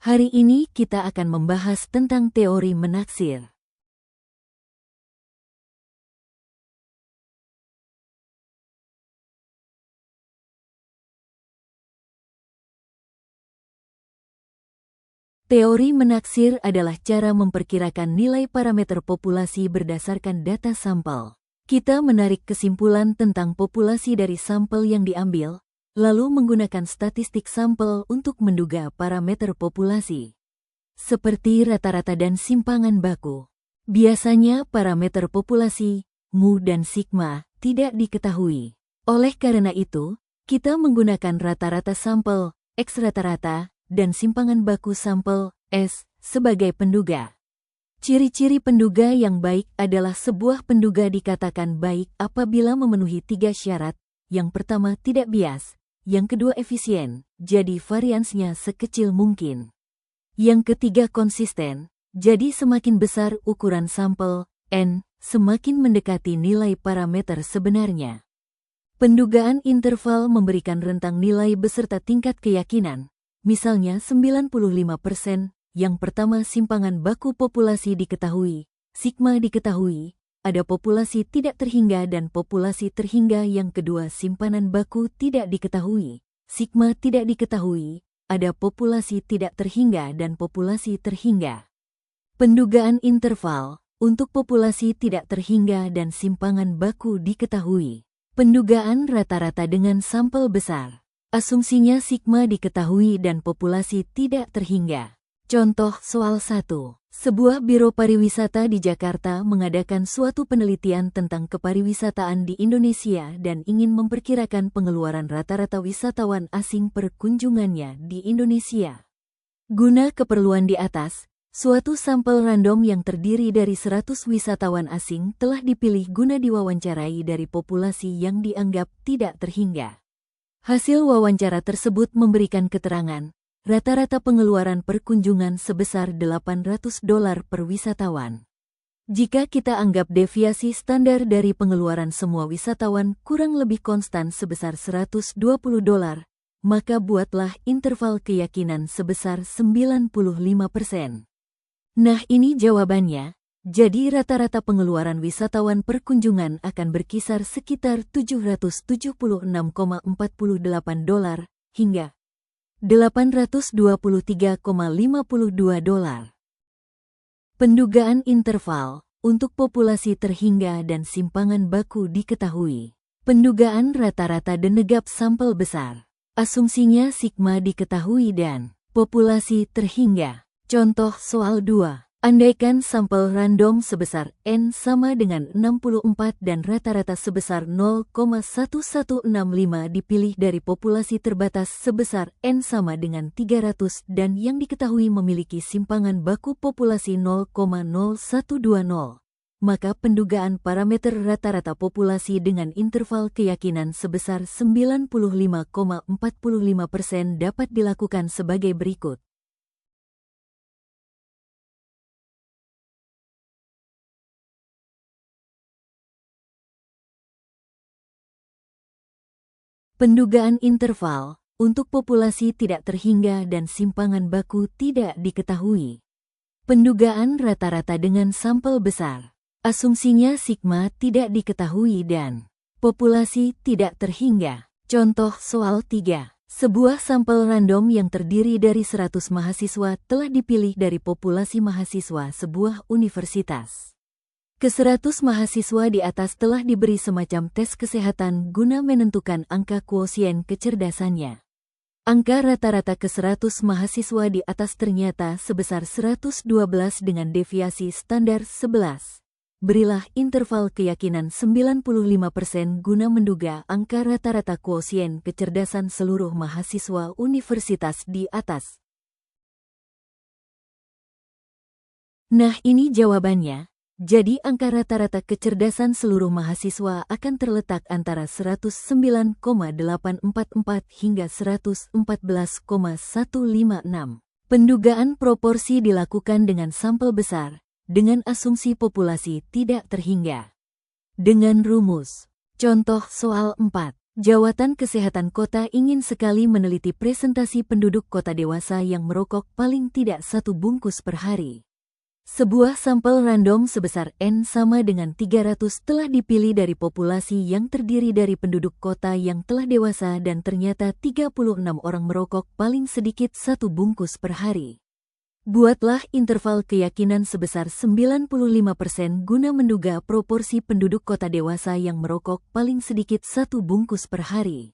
Hari ini kita akan membahas tentang teori menaksir. Teori menaksir adalah cara memperkirakan nilai parameter populasi berdasarkan data sampel. Kita menarik kesimpulan tentang populasi dari sampel yang diambil, lalu menggunakan statistik sampel untuk menduga parameter populasi. Seperti rata-rata dan simpangan baku. Biasanya parameter populasi, mu dan sigma, tidak diketahui. Oleh karena itu, kita menggunakan rata-rata sampel, X rata-rata, dan simpangan baku sampel, S, sebagai penduga. Ciri-ciri penduga yang baik adalah sebuah penduga dikatakan baik apabila memenuhi 3 syarat. Yang pertama tidak bias, yang kedua efisien, jadi variansnya sekecil mungkin. Yang ketiga konsisten, jadi semakin besar ukuran sampel, N, semakin mendekati nilai parameter sebenarnya. Pendugaan interval memberikan rentang nilai beserta tingkat keyakinan. Misalnya 95%, yang pertama simpangan baku populasi diketahui, sigma diketahui, ada populasi tidak terhingga dan populasi terhingga, yang kedua simpanan baku tidak diketahui, sigma tidak diketahui, ada populasi tidak terhingga dan populasi terhingga. Pendugaan interval, untuk populasi tidak terhingga dan simpangan baku diketahui. Pendugaan rata-rata dengan sampel besar. Asumsinya sigma diketahui dan populasi tidak terhingga. Contoh soal 1. Sebuah biro pariwisata di Jakarta mengadakan suatu penelitian tentang kepariwisataan di Indonesia dan ingin memperkirakan pengeluaran rata-rata wisatawan asing per kunjungannya di Indonesia. Guna keperluan di atas, suatu sampel random yang terdiri dari 100 wisatawan asing telah dipilih guna diwawancarai dari populasi yang dianggap tidak terhingga. Hasil wawancara tersebut memberikan keterangan, rata-rata pengeluaran perkunjungan sebesar $800 per wisatawan. Jika kita anggap deviasi standar dari pengeluaran semua wisatawan kurang lebih konstan sebesar $120, maka buatlah interval keyakinan sebesar 95%. Nah ini jawabannya. Jadi rata-rata pengeluaran wisatawan perkunjungan akan berkisar sekitar $776,48 hingga $823,52. Pendugaan interval untuk populasi terhingga dan simpangan baku diketahui. Pendugaan rata-rata denegap sampel besar. Asumsinya sigma diketahui dan populasi terhingga. Contoh soal 2. Andaikan sampel random sebesar N sama dengan 64 dan rata-rata sebesar 0,1165 dipilih dari populasi terbatas sebesar N sama dengan 300 dan yang diketahui memiliki simpangan baku populasi 0,0120, maka pendugaan parameter rata-rata populasi dengan interval keyakinan sebesar 95,45% dapat dilakukan sebagai berikut. Pendugaan interval untuk populasi tidak terhingga dan simpangan baku tidak diketahui. Pendugaan rata-rata dengan sampel besar. Asumsinya sigma tidak diketahui dan populasi tidak terhingga. Contoh soal 3. Sebuah sampel random yang terdiri dari 100 mahasiswa telah dipilih dari populasi mahasiswa sebuah universitas. Ke-100 mahasiswa di atas telah diberi semacam tes kesehatan guna menentukan angka kuosien kecerdasannya. Angka rata-rata ke-100 mahasiswa di atas ternyata sebesar 112 dengan deviasi standar 11. Berilah interval keyakinan 95% guna menduga angka rata-rata kuosien kecerdasan seluruh mahasiswa universitas di atas. Nah ini jawabannya. Jadi angka rata-rata kecerdasan seluruh mahasiswa akan terletak antara 109,844 hingga 114,156. Pendugaan proporsi dilakukan dengan sampel besar, dengan asumsi populasi tidak terhingga. Dengan rumus. Contoh soal 4. Jawatan Kesehatan Kota ingin sekali meneliti presentasi penduduk kota dewasa yang merokok paling tidak 1 bungkus per hari. Sebuah sampel random sebesar N sama dengan 300 telah dipilih dari populasi yang terdiri dari penduduk kota yang telah dewasa dan ternyata 36 orang merokok paling sedikit 1 bungkus per hari. Buatlah interval keyakinan sebesar 95% guna menduga proporsi penduduk kota dewasa yang merokok paling sedikit 1 bungkus per hari.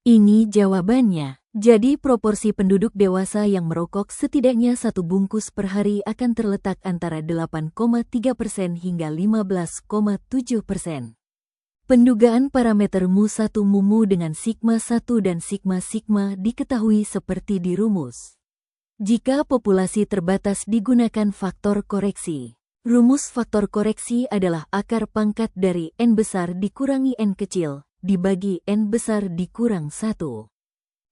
Ini jawabannya. Jadi proporsi penduduk dewasa yang merokok setidaknya 1 bungkus per hari akan terletak antara 8,3% hingga 15,7%. Pendugaan parameter mu1 mumu dengan sigma 1 dan sigma diketahui seperti di rumus. Jika populasi terbatas digunakan faktor koreksi. Rumus faktor koreksi adalah akar pangkat dari N besar dikurangi N kecil, dibagi N besar dikurang 1.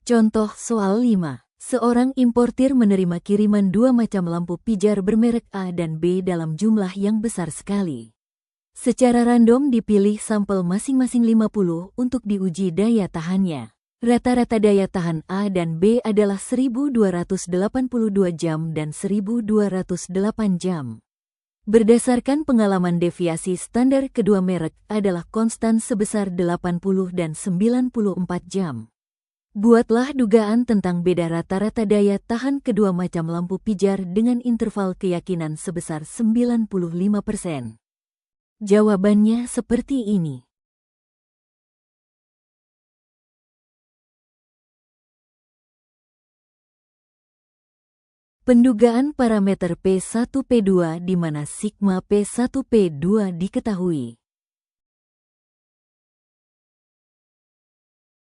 Contoh soal 5. Seorang importir menerima kiriman 2 macam lampu pijar bermerek A dan B dalam jumlah yang besar sekali. Secara random dipilih sampel masing-masing 50 untuk diuji daya tahannya. Rata-rata daya tahan A dan B adalah 1282 jam dan 1208 jam. Berdasarkan pengalaman deviasi standar kedua merek adalah konstan sebesar 80 dan 94 jam. Buatlah dugaan tentang beda rata-rata daya tahan kedua macam lampu pijar dengan interval keyakinan sebesar 95%. Jawabannya seperti ini. Pendugaan parameter P1 P2 di mana sigma P1 P2 diketahui.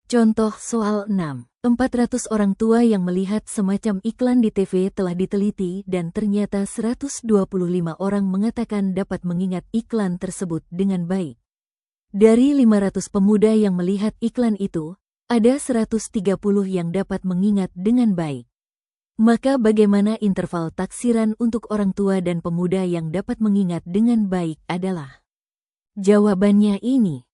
Contoh soal 6. 400 orang tua yang melihat semacam iklan di TV telah diteliti dan ternyata 125 orang mengatakan dapat mengingat iklan tersebut dengan baik. Dari 500 pemuda yang melihat iklan itu, ada 130 yang dapat mengingat dengan baik. Maka bagaimana interval taksiran untuk orang tua dan pemuda yang dapat mengingat dengan baik adalah? Jawabannya ini.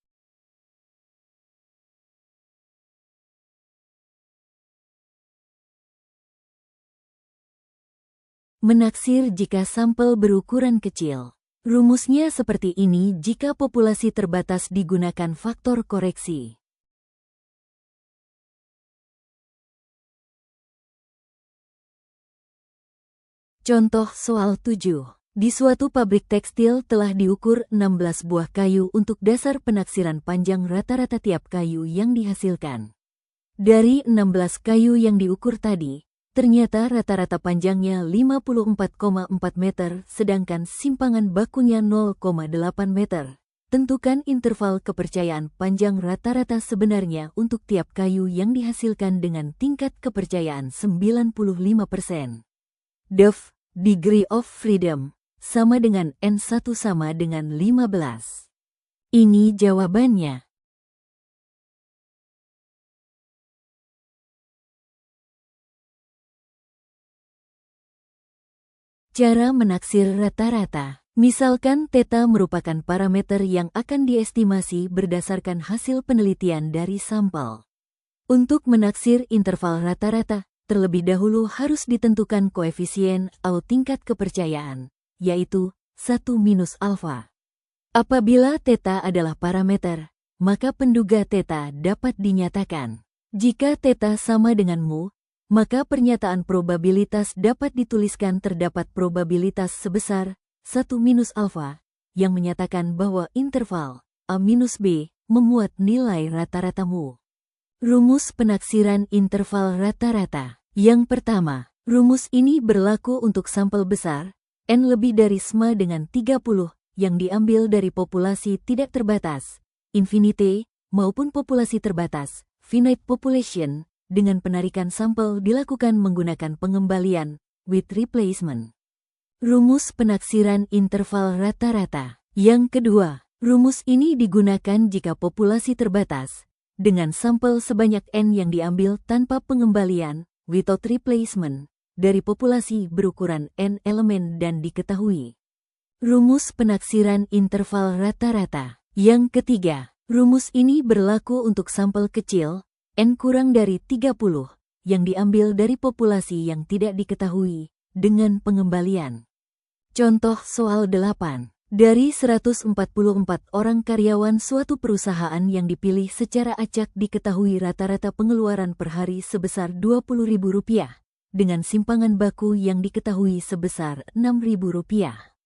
Menaksir jika sampel berukuran kecil. Rumusnya seperti ini jika populasi terbatas digunakan faktor koreksi. Contoh soal 7. Di suatu pabrik tekstil telah diukur 16 buah kayu untuk dasar penaksiran panjang rata-rata tiap kayu yang dihasilkan. Dari 16 kayu yang diukur tadi, ternyata rata-rata panjangnya 54,4 meter sedangkan simpangan bakunya 0,8 meter. Tentukan interval kepercayaan panjang rata-rata sebenarnya untuk tiap kayu yang dihasilkan dengan tingkat kepercayaan 95%. Def, degree of freedom, sama dengan N1 sama dengan 15. Ini jawabannya. Cara menaksir rata-rata. Misalkan theta merupakan parameter yang akan diestimasi berdasarkan hasil penelitian dari sampel. Untuk menaksir interval rata-rata, terlebih dahulu harus ditentukan koefisien atau tingkat kepercayaan, yaitu 1 minus alfa. Apabila theta adalah parameter, maka penduga theta dapat dinyatakan. Jika theta sama dengan mu, maka pernyataan probabilitas dapat dituliskan terdapat probabilitas sebesar 1 minus alfa, yang menyatakan bahwa interval A minus B memuat nilai rata-rata mu. Rumus penaksiran interval rata-rata. Yang pertama, rumus ini berlaku untuk sampel besar, N lebih dari SMA dengan 30, yang diambil dari populasi tidak terbatas, infinite, maupun populasi terbatas, finite population, dengan penarikan sampel dilakukan menggunakan pengembalian, with replacement. Rumus penaksiran interval rata-rata. Yang kedua, rumus ini digunakan jika populasi terbatas, dengan sampel sebanyak N yang diambil tanpa pengembalian, without replacement, dari populasi berukuran N elemen dan diketahui. Rumus penaksiran interval rata-rata. Yang ketiga, Rumus ini berlaku untuk sampel kecil, N kurang dari 30, yang diambil dari populasi yang tidak diketahui, dengan pengembalian. Contoh soal 8. Dari 144 orang karyawan suatu perusahaan yang dipilih secara acak diketahui rata-rata pengeluaran per hari sebesar Rp20.000, dengan simpangan baku yang diketahui sebesar Rp6.000.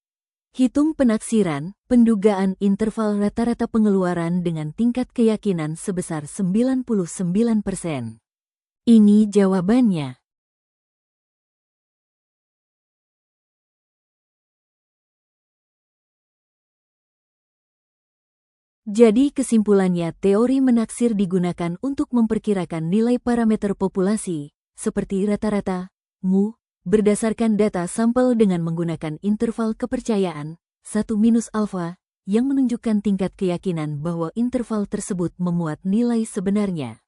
Hitung penaksiran, pendugaan interval rata-rata pengeluaran dengan tingkat keyakinan sebesar 99%. Ini jawabannya. Jadi kesimpulannya teori menaksir digunakan untuk memperkirakan nilai parameter populasi, seperti rata-rata, mu, berdasarkan data sampel dengan menggunakan interval kepercayaan, 1-alfa, yang menunjukkan tingkat keyakinan bahwa interval tersebut memuat nilai sebenarnya.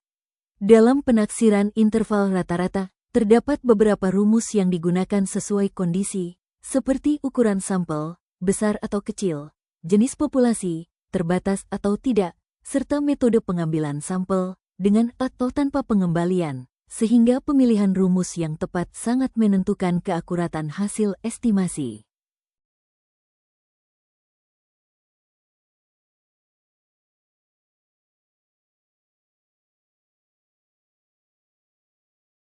Dalam penaksiran interval rata-rata, terdapat beberapa rumus yang digunakan sesuai kondisi, seperti ukuran sampel, besar atau kecil, jenis populasi, terbatas atau tidak, serta metode pengambilan sampel, dengan atau tanpa pengembalian, sehingga pemilihan rumus yang tepat sangat menentukan keakuratan hasil estimasi.